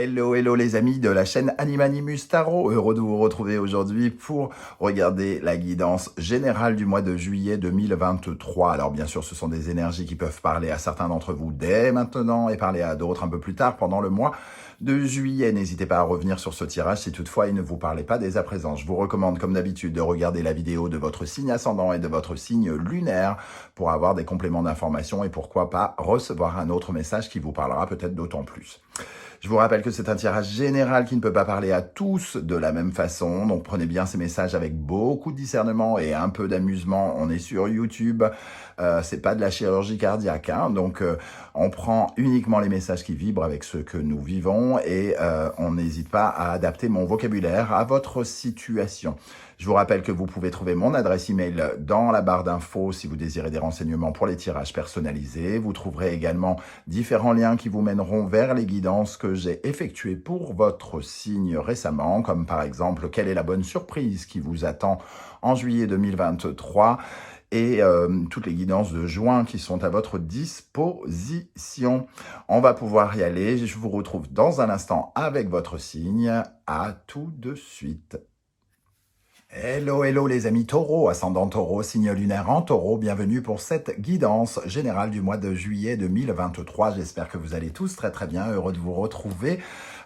Hello, hello les amis de la chaîne Animanimus Tarot, heureux de vous retrouver aujourd'hui pour regarder la guidance générale du mois de juillet 2023. Alors bien sûr, ce sont des énergies qui peuvent parler à certains d'entre vous dès maintenant et parler à d'autres un peu plus tard pendant le mois de juillet. N'hésitez pas à revenir sur ce tirage si toutefois il ne vous parlait pas dès à présent. Je vous recommande comme d'habitude de regarder la vidéo de votre signe ascendant et de votre signe lunaire pour avoir des compléments d'information et pourquoi pas recevoir un autre message qui vous parlera peut-être d'autant plus. Je vous rappelle que c'est un tirage général qui ne peut pas parler à tous de la même façon, donc prenez bien ces messages avec beaucoup de discernement et un peu d'amusement. On est sur YouTube, c'est pas de la chirurgie cardiaque, hein, donc on prend uniquement les messages qui vibrent avec ceux que nous vivons et on n'hésite pas à adapter mon vocabulaire à votre situation. Je vous rappelle que vous pouvez trouver mon adresse email dans la barre d'infos si vous désirez des renseignements pour les tirages personnalisés. Vous trouverez également différents liens qui vous mèneront vers les guidances que j'ai effectuées pour votre signe récemment, comme par exemple quelle est la bonne surprise qui vous attend en juillet 2023 et toutes les guidances de juin qui sont à votre disposition. On va pouvoir y aller. Je vous retrouve dans un instant avec votre signe. À tout de suite. Hello, hello les amis taureaux, ascendant taureau, signe lunaire en taureau, bienvenue pour cette guidance générale du mois de juillet 2023. J'espère que vous allez tous très bien, heureux de vous retrouver.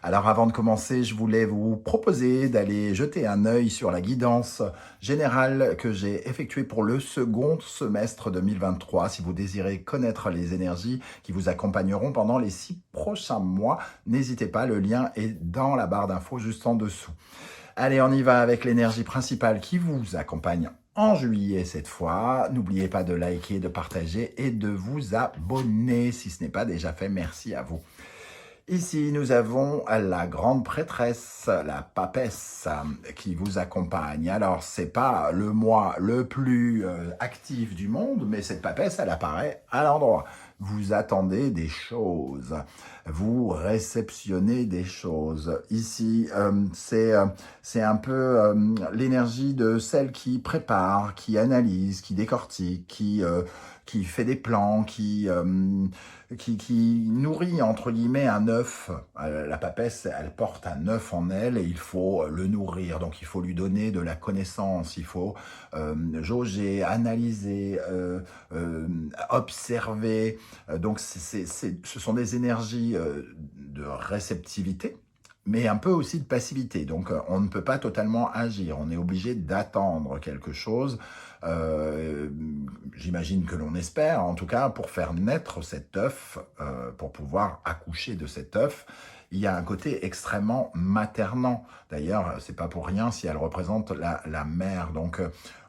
Alors avant de commencer, je voulais vous proposer d'aller jeter un œil sur la guidance générale que j'ai effectuée pour le second semestre 2023. Si vous désirez connaître les énergies qui vous accompagneront pendant les 6 prochains mois, n'hésitez pas, le lien est dans la barre d'infos juste en dessous. Allez, on y va avec l'énergie principale qui vous accompagne en juillet cette fois. N'oubliez pas de liker, de partager et de vous abonner si ce n'est pas déjà fait. Merci à vous. Ici, nous avons la grande prêtresse, la papesse, qui vous accompagne. Alors, c'est pas le mois le plus actif du monde, mais cette papesse, elle apparaît à l'endroit. Vous attendez des choses, vous réceptionnez des choses. Ici, c'est un peu l'énergie de celle qui prépare, qui analyse, qui décortique, qui fait des plans, qui nourrit, entre guillemets, un œuf. La papesse, elle porte un œuf en elle et il faut le nourrir. Donc, il faut lui donner de la connaissance, il faut jauger, analyser, observer. Donc, ce sont des énergies de réceptivité, mais un peu aussi de passivité. Donc, on ne peut pas totalement agir. On est obligé d'attendre quelque chose. J'imagine que l'on espère, en tout cas, pour faire naître cet œuf, pour pouvoir accoucher de cet œuf, il y a un côté extrêmement maternant. D'ailleurs, c'est pas pour rien si elle représente la mère. Donc,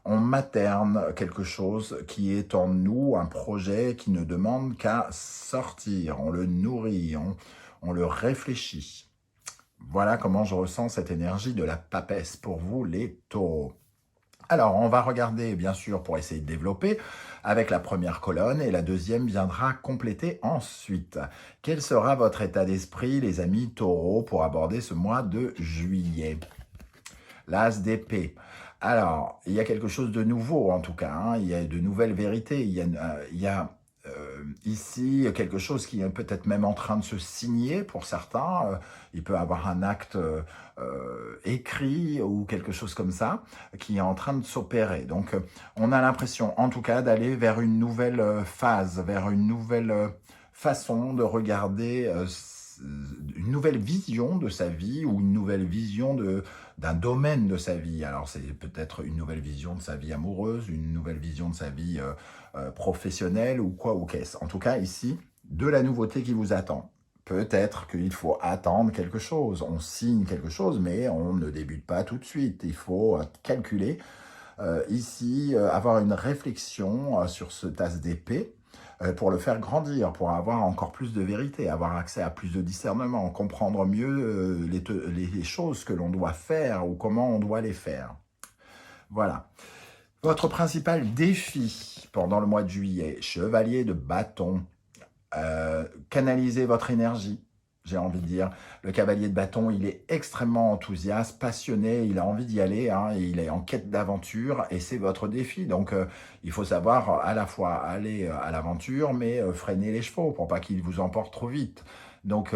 on materne quelque chose qui est en nous, un projet qui ne demande qu'à sortir. On le nourrit, on le réfléchit. Voilà comment je ressens cette énergie de la papesse pour vous, les taureaux. Alors, on va regarder, bien sûr, pour essayer de développer, avec la première colonne, et la deuxième viendra compléter ensuite. Quel sera votre état d'esprit, les amis taureaux, pour aborder ce mois de juillet? L'as d'épée. Alors, il y a quelque chose de nouveau, en tout cas, hein. Il y a de nouvelles vérités, il y a ici quelque chose qui est peut-être même en train de se signer pour certains. Il peut avoir un acte écrit ou quelque chose comme ça qui est en train de s'opérer. Donc on a l'impression en tout cas d'aller vers une nouvelle phase, vers une nouvelle façon de regarder, une nouvelle vision de sa vie ou une nouvelle vision d'un domaine de sa vie. Alors c'est peut-être une nouvelle vision de sa vie amoureuse, une nouvelle vision de sa vie professionnelle ou quoi ou qu'est-ce. En tout cas ici, de la nouveauté qui vous attend. Peut-être qu'il faut attendre quelque chose. On signe quelque chose, mais on ne débute pas tout de suite. Il faut calculer. Ici, avoir une réflexion sur ce tas d'épée pour le faire grandir, pour avoir encore plus de vérité, avoir accès à plus de discernement, comprendre mieux les choses que l'on doit faire ou comment on doit les faire. Voilà. Votre principal défi pendant le mois de juillet, chevalier de bâton, canalisez votre énergie, j'ai envie de dire. Le cavalier de bâton, il est extrêmement enthousiaste, passionné, il a envie d'y aller, hein, et il est en quête d'aventure, et c'est votre défi. Donc, il faut savoir à la fois aller à l'aventure, mais freiner les chevaux pour pas qu'ils vous emportent trop vite. Donc,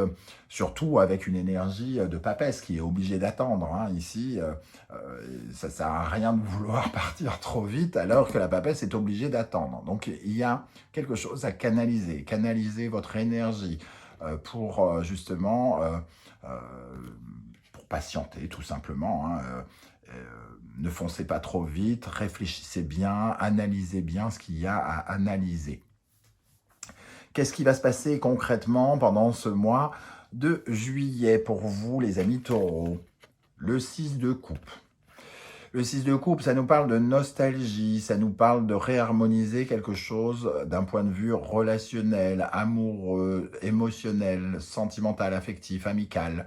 surtout avec une énergie de papesse qui est obligée d'attendre. Hein. Ici, ça ne sert à rien de vouloir partir trop vite alors que la papesse est obligée d'attendre. Donc, il y a quelque chose à canaliser. Canaliser votre énergie pour justement... pour patienter tout simplement. Hein. Ne foncez pas trop vite, réfléchissez bien, analysez bien ce qu'il y a à analyser. Qu'est-ce qui va se passer concrètement pendant ce mois de juillet pour vous, les amis taureaux? Le 6 de coupe. Le 6 de coupe, ça nous parle de nostalgie, ça nous parle de réharmoniser quelque chose d'un point de vue relationnel, amoureux, émotionnel, sentimental, affectif, amical.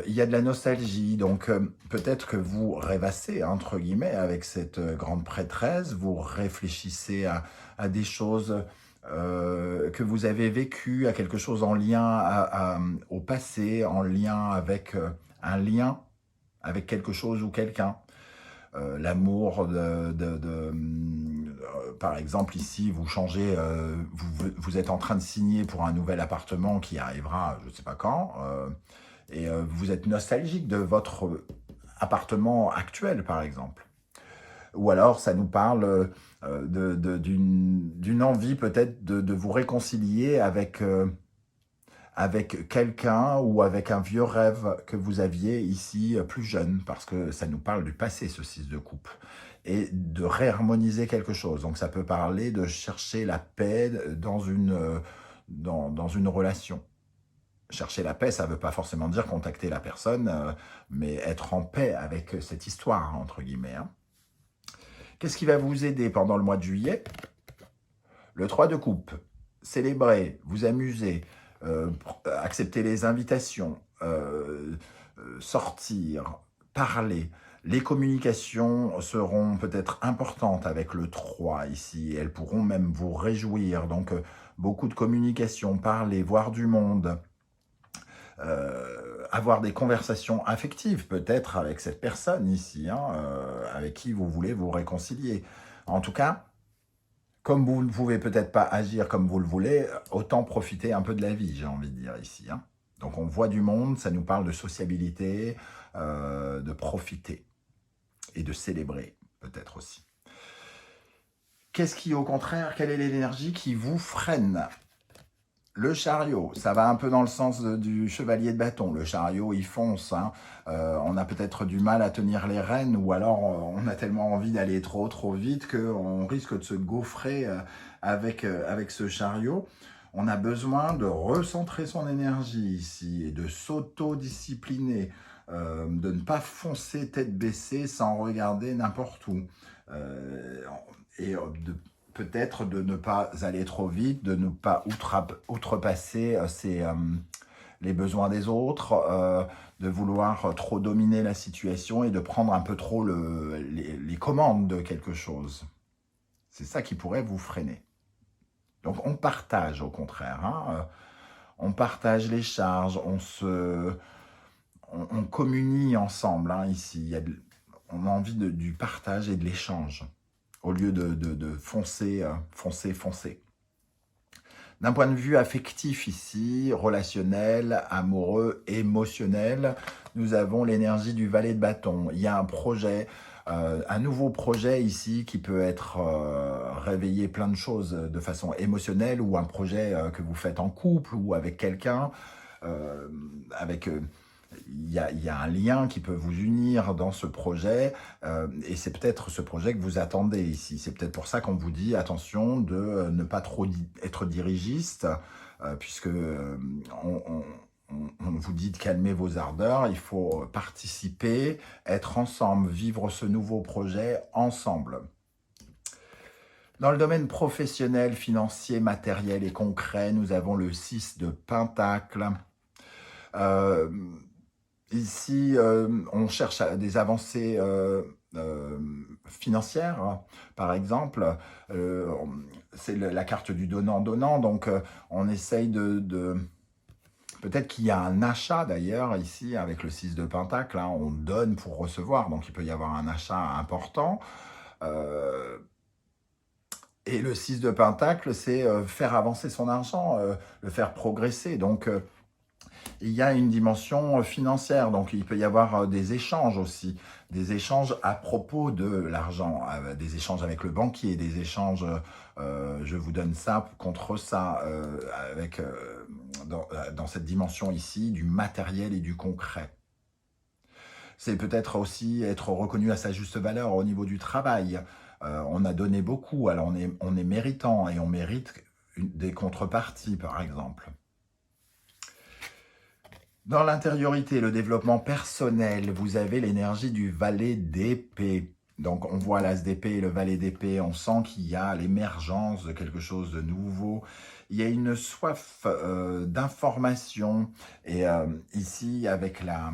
Il y a de la nostalgie, donc peut-être que vous rêvassez, entre guillemets, avec cette grande prêtresse, vous réfléchissez à des choses que vous avez vécues, à quelque chose en lien au passé, en lien avec un lien avec quelque chose ou quelqu'un. L'amour par exemple, ici, vous changez, vous êtes en train de signer pour un nouvel appartement qui arrivera, je ne sais pas quand, et vous êtes nostalgique de votre appartement actuel, par exemple. Ou alors, ça nous parle d'une envie peut-être de vous réconcilier avec quelqu'un ou avec un vieux rêve que vous aviez ici plus jeune, parce que ça nous parle du passé, ce 6 de coupe, et de réharmoniser quelque chose. Donc ça peut parler de chercher la paix dans une relation. Chercher la paix, ça ne veut pas forcément dire contacter la personne, mais être en paix avec cette histoire, entre guillemets. Hein. Qu'est-ce qui va vous aider pendant le mois de juillet? Le 3 de coupe, célébrer, vous amuser, accepter les invitations, sortir, parler. Les communications seront peut-être importantes avec le 3 ici. Elles pourront même vous réjouir. Donc, beaucoup de communication, parler, voir du monde. Avoir des conversations affectives peut-être avec cette personne ici, hein, avec qui vous voulez vous réconcilier. En tout cas, comme vous ne pouvez peut-être pas agir comme vous le voulez, autant profiter un peu de la vie, j'ai envie de dire ici. Hein. Donc on voit du monde, ça nous parle de sociabilité, de profiter et de célébrer peut-être aussi. Qu'est-ce qui, au contraire, quelle est l'énergie qui vous freine? Le chariot, ça va un peu dans le sens du chevalier de bâton. Le chariot, il fonce. Hein. On a peut-être du mal à tenir les rênes ou alors on a tellement envie d'aller trop vite qu'on risque de se gaufrer avec ce chariot. On a besoin de recentrer son énergie ici et de s'auto-discipliner, de ne pas foncer tête baissée sans regarder n'importe où. Et peut-être de ne pas aller trop vite, de ne pas outrepasser les besoins des autres, de vouloir trop dominer la situation et de prendre un peu trop les commandes de quelque chose. C'est ça qui pourrait vous freiner. Donc on partage au contraire, hein, on partage les charges, on communie ensemble hein, ici. On a envie du partage et de l'échange au lieu de foncer. D'un point de vue affectif ici, relationnel, amoureux, émotionnel, nous avons l'énergie du valet de bâton. Il y a un projet, un nouveau projet ici qui peut être réveiller plein de choses de façon émotionnelle ou un projet que vous faites en couple ou avec quelqu'un, il y a un lien qui peut vous unir dans ce projet et c'est peut-être ce projet que vous attendez ici. C'est peut-être pour ça qu'on vous dit attention de ne pas trop être dirigiste puisque on vous dit de calmer vos ardeurs. Il faut participer, être ensemble, vivre ce nouveau projet ensemble. Dans le domaine professionnel, financier, matériel et concret, nous avons le 6 de Pentacle. Ici, on cherche des avancées financières, hein. Par exemple. C'est la carte du donnant-donnant, donc on essaye peut-être qu'il y a un achat d'ailleurs, ici, avec le 6 de Pentacle, hein, on donne pour recevoir, donc il peut y avoir un achat important. Et le 6 de Pentacle, c'est faire avancer son argent, le faire progresser. Donc, il y a une dimension financière, donc il peut y avoir des échanges aussi, des échanges à propos de l'argent, des échanges avec le banquier, des échanges, je vous donne ça contre ça, dans cette dimension ici du matériel et du concret. C'est peut-être aussi être reconnu à sa juste valeur au niveau du travail. On a donné beaucoup, alors on est méritant et on mérite des contreparties, par exemple. Dans l'intériorité, le développement personnel, vous avez l'énergie du valet d'épée. Donc, on voit l'as d'épée et le valet d'épée, on sent qu'il y a l'émergence de quelque chose de nouveau. Il y a une soif d'information. Et ici, avec la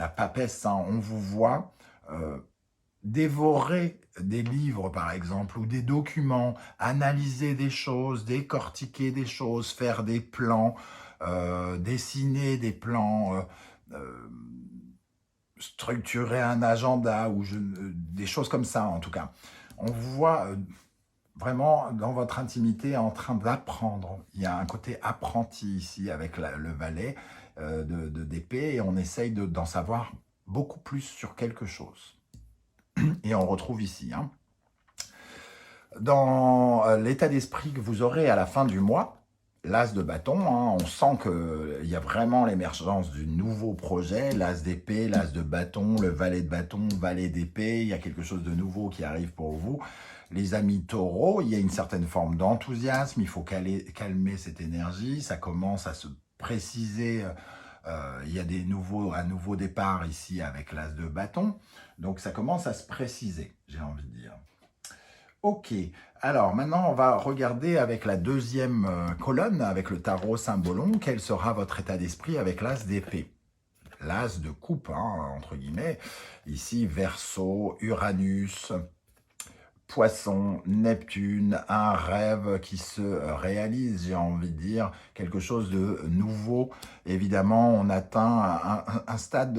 papesse, hein, on vous voit dévorer des livres, par exemple, ou des documents, analyser des choses, décortiquer des choses, faire des plans, dessiner des plans, structurer un agenda, ou des choses comme ça, en tout cas. On vous voit vraiment dans votre intimité en train d'apprendre. Il y a un côté apprenti ici avec le valet d'épée, et on essaye d'en savoir beaucoup plus sur quelque chose. Et on retrouve ici, hein, dans l'état d'esprit que vous aurez à la fin du mois, l'as de bâton, hein, on sent qu'il y a vraiment l'émergence du nouveau projet, l'as d'épée, l'as de bâton, le valet de bâton, valet d'épée, il y a quelque chose de nouveau qui arrive pour vous. Les amis taureaux, il y a une certaine forme d'enthousiasme, il faut calmer cette énergie, ça commence à se préciser. Il y a un nouveau départ ici avec l'as de bâton. Donc, ça commence à se préciser, j'ai envie de dire. Ok, alors maintenant, on va regarder avec la deuxième colonne, avec le tarot Symbolon, quel sera votre état d'esprit avec l'as d'épée. L'as de coupe, hein, entre guillemets. Ici, Verseau, Uranus, Poisson, Neptune, un rêve qui se réalise, j'ai envie de dire, quelque chose de nouveau. Évidemment, on atteint un stade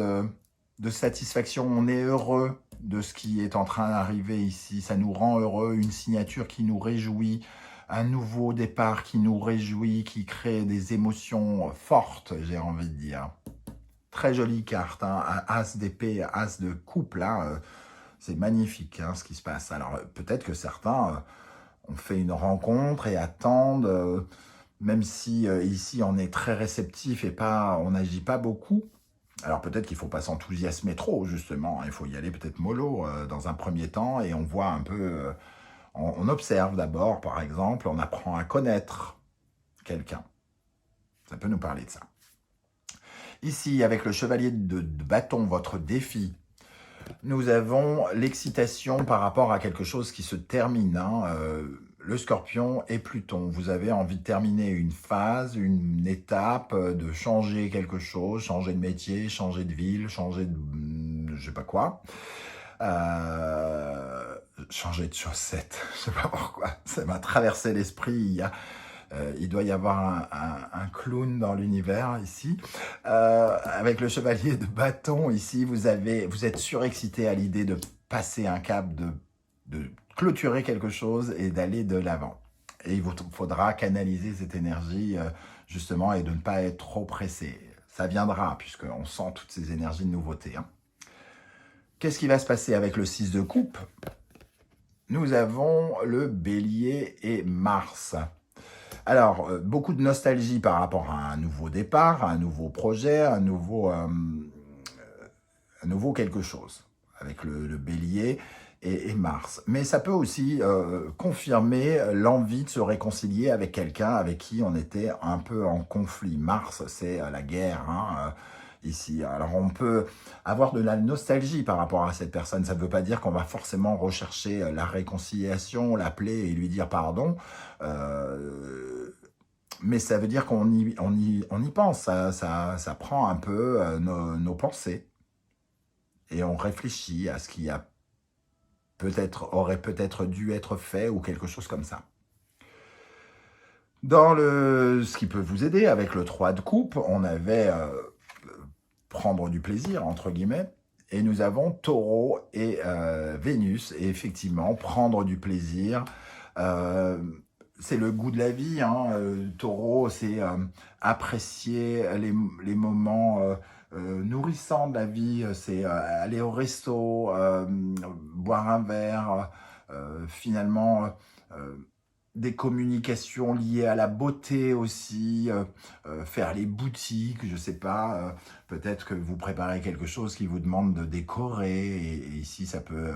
de satisfaction, on est heureux de ce qui est en train d'arriver ici, ça nous rend heureux, une signature qui nous réjouit, un nouveau départ qui nous réjouit, qui crée des émotions fortes, j'ai envie de dire. Très jolie carte, hein, as d'épée, as de coupe, là, c'est magnifique, hein, ce qui se passe. Alors, peut-être que certains ont fait une rencontre et attendent, même si ici, on est très réceptif et on n'agit pas beaucoup. Alors, peut-être qu'il ne faut pas s'enthousiasmer trop, justement. Il faut y aller peut-être mollo dans un premier temps et on voit un peu... on observe d'abord, par exemple, on apprend à connaître quelqu'un. Ça peut nous parler de ça. Ici, avec le chevalier de bâton, votre défi, nous avons l'excitation par rapport à quelque chose qui se termine. Hein, le Scorpion et Pluton. Vous avez envie de terminer une phase, une étape, de changer quelque chose, changer de métier, changer de ville, changer de... je sais pas quoi. Changer de chaussettes, je sais pas pourquoi. Ça m'a traversé l'esprit. Il doit y avoir un clown dans l'univers ici. Avec le chevalier de bâton ici, vous êtes surexcité à l'idée de passer un cap, de clôturer quelque chose et d'aller de l'avant. Et il vous faudra canaliser cette énergie justement et de ne pas être trop pressé. Ça viendra puisqu'on sent toutes ces énergies de nouveauté. Hein. Qu'est-ce qui va se passer avec le 6 de coupe? Nous avons le bélier et Mars. Alors, beaucoup de nostalgie par rapport à un nouveau départ, à un nouveau projet, un nouveau quelque chose, avec le bélier et Mars. Mais ça peut aussi confirmer l'envie de se réconcilier avec quelqu'un avec qui on était un peu en conflit. Mars, c'est la guerre, hein, ici. Alors, on peut avoir de la nostalgie par rapport à cette personne. Ça ne veut pas dire qu'on va forcément rechercher la réconciliation, l'appeler et lui dire pardon. Mais ça veut dire qu'on y pense. Ça prend un peu nos pensées. Et on réfléchit à ce qui aurait peut-être dû être fait ou quelque chose comme ça. Dans ce qui peut vous aider, avec le 3 de coupe, on avait prendre du plaisir, entre guillemets, et nous avons Taureau et Vénus, et effectivement, prendre du plaisir, C'est le goût de la vie, hein. Taureau, c'est apprécier les moments nourrissants de la vie, c'est aller au resto, boire un verre, finalement des communications liées à la beauté aussi, faire les boutiques, je sais pas, peut-être que vous préparez quelque chose qui vous demande de décorer, et ici ça peut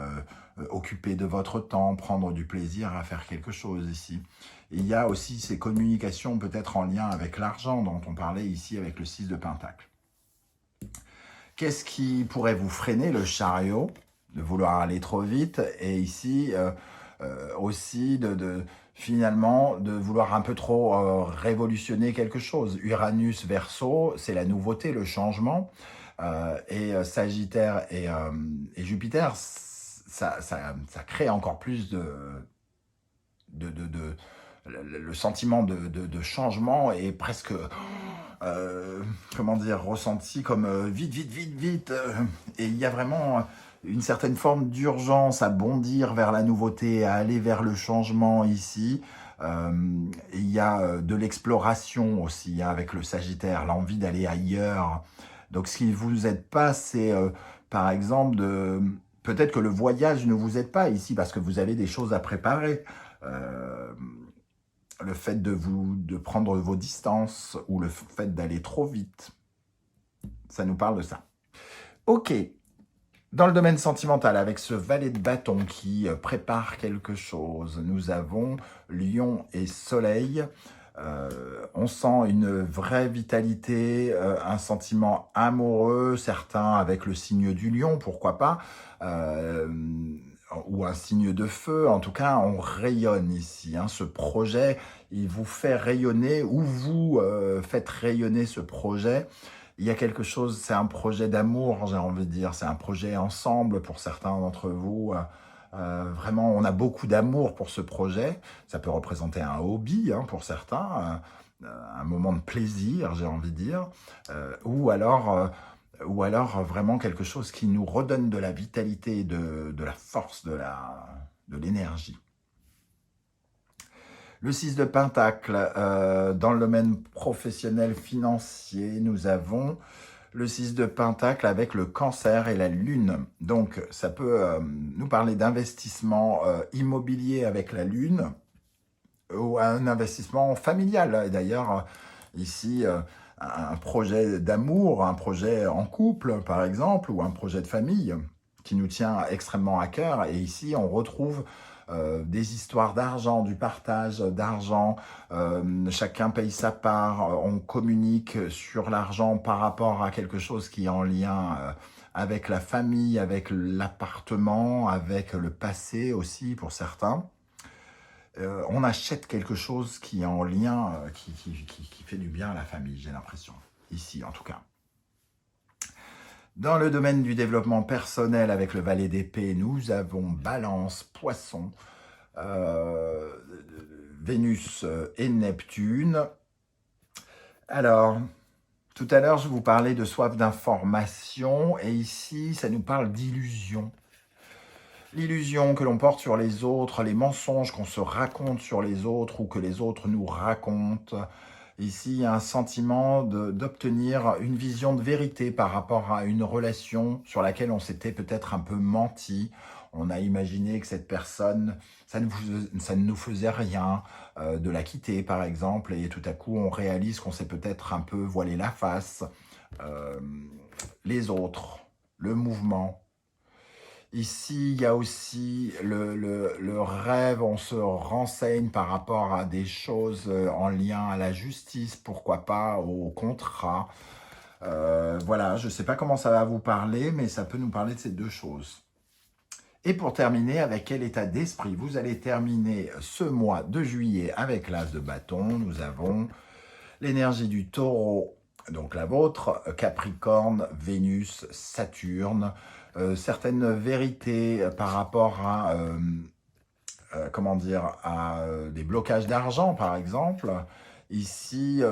occuper de votre temps, prendre du plaisir à faire quelque chose ici. Et il y a aussi ces communications peut-être en lien avec l'argent dont on parlait ici avec le 6 de Pentacle. Qu'est-ce qui pourrait vous freiner? Le chariot, de vouloir aller trop vite, et ici aussi finalement de vouloir un peu trop révolutionner quelque chose. Uranus Verseau, c'est la nouveauté, le changement, et Sagittaire et Jupiter, ça crée encore plus le sentiment de changement est presque, comment dire, ressenti comme vite, vite, vite, vite. Et il y a vraiment une certaine forme d'urgence à bondir vers la nouveauté, à aller vers le changement ici. Il y a de l'exploration aussi, hein, avec le Sagittaire, l'envie d'aller ailleurs. Donc ce qui ne vous aide pas, c'est par exemple peut-être que le voyage ne vous aide pas ici parce que vous avez des choses à préparer. Le fait de prendre vos distances ou le fait d'aller trop vite, ça nous parle de ça. Ok, dans le domaine sentimental, avec ce valet de bâton qui prépare quelque chose, nous avons Lion et Soleil. On sent une vraie vitalité, un sentiment amoureux, certains avec le signe du lion, pourquoi pas, ou un signe de feu. En tout cas, on rayonne ici, hein. Ce projet, il vous fait rayonner, ou vous faites rayonner ce projet. Il y a quelque chose, c'est un projet d'amour, j'ai envie de dire, c'est un projet ensemble pour certains d'entre vous. Vraiment, on a beaucoup d'amour pour ce projet. Ça peut représenter un hobby, hein, pour certains, un moment de plaisir, j'ai envie de dire, ou alors vraiment quelque chose qui nous redonne de la vitalité, de la force, de l'énergie. Le 6 de Pentacle, dans le domaine professionnel financier, nous avons le 6 de Pentacle avec le Cancer et la Lune. Donc, ça peut nous parler d'investissement immobilier avec la Lune, ou un investissement familial. D'ailleurs, ici, un projet d'amour, un projet en couple, par exemple, ou un projet de famille qui nous tient extrêmement à cœur. Et ici, on retrouve des histoires d'argent, du partage d'argent, chacun paye sa part, on communique sur l'argent par rapport à quelque chose qui est en lien avec la famille, avec l'appartement, avec le passé aussi pour certains. On achète quelque chose qui est en lien, qui fait du bien à la famille, j'ai l'impression, ici en tout cas. Dans le domaine du développement personnel, avec le valet d'épée, nous avons Balance, Poisson, Vénus et Neptune. Alors, tout à l'heure, je vous parlais de soif d'information, et ici, ça nous parle d'illusion. L'illusion que l'on porte sur les autres, les mensonges qu'on se raconte sur les autres ou que les autres nous racontent. Ici, il y a un sentiment d'obtenir une vision de vérité par rapport à une relation sur laquelle on s'était peut-être un peu menti. On a imaginé que cette personne, ça ne nous faisait rien de la quitter, par exemple, et tout à coup, on réalise qu'on s'est peut-être un peu voilé la face. Les autres, le mouvement. Ici, il y a aussi le rêve, on se renseigne par rapport à des choses en lien à la justice, pourquoi pas, au contrat. Voilà, je ne sais pas comment ça va vous parler, mais ça peut nous parler de ces deux choses. Et pour terminer, avec quel état d'esprit vous allez terminer ce mois de juillet avec l'As de bâton? Nous avons l'énergie du Taureau, donc la vôtre, Capricorne, Vénus, Saturne, certaines vérités par rapport à, comment dire, à des blocages d'argent, par exemple. Ici,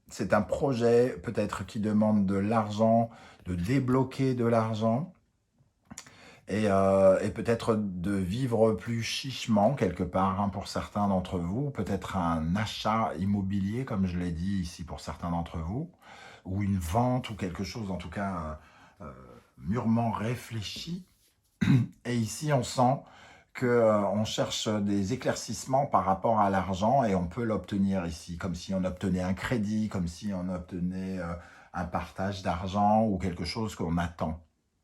c'est un projet peut-être qui demande de l'argent, de débloquer de l'argent. et peut-être de vivre plus chichement quelque part, hein, pour certains d'entre vous, peut-être un achat immobilier, comme je l'ai dit ici pour certains d'entre vous, ou une vente ou quelque chose en tout cas mûrement réfléchi. Et ici, on sent que on cherche des éclaircissements par rapport à l'argent et on peut l'obtenir ici, comme si on obtenait un crédit, comme si on obtenait un partage d'argent ou quelque chose qu'on attend,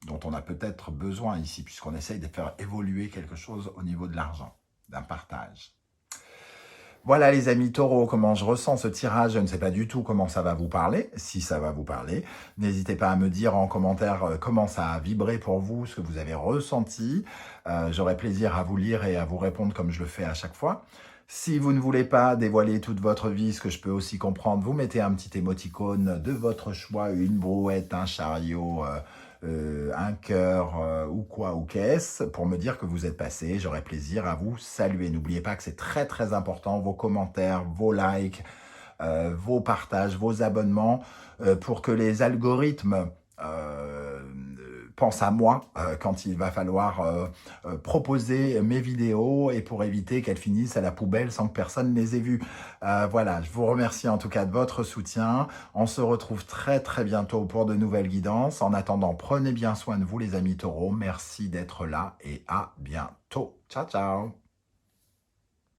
dont on a peut-être besoin ici, puisqu'on essaye de faire évoluer quelque chose au niveau de l'argent, d'un partage. Voilà les amis taureaux, comment je ressens ce tirage, je ne sais pas du tout comment ça va vous parler, si ça va vous parler. N'hésitez pas à me dire en commentaire comment ça a vibré pour vous, ce que vous avez ressenti. J'aurai plaisir à vous lire et à vous répondre comme je le fais à chaque fois. Si vous ne voulez pas dévoiler toute votre vie, ce que je peux aussi comprendre, vous mettez un petit émoticône de votre choix, une brouette, un chariot, un cœur ou quoi ou qu'est-ce, pour me dire que vous êtes passé. J'aurai plaisir à vous saluer. N'oubliez pas que c'est très très important, vos commentaires, vos likes, vos partages, vos abonnements, pour que les algorithmes pensent à moi quand il va falloir proposer mes vidéos et pour éviter qu'elles finissent à la poubelle sans que personne les ait vues. Voilà, je vous remercie en tout cas de votre soutien. On se retrouve très très bientôt pour de nouvelles guidances. En attendant, prenez bien soin de vous les amis taureaux. Merci d'être là et à bientôt. Ciao, ciao!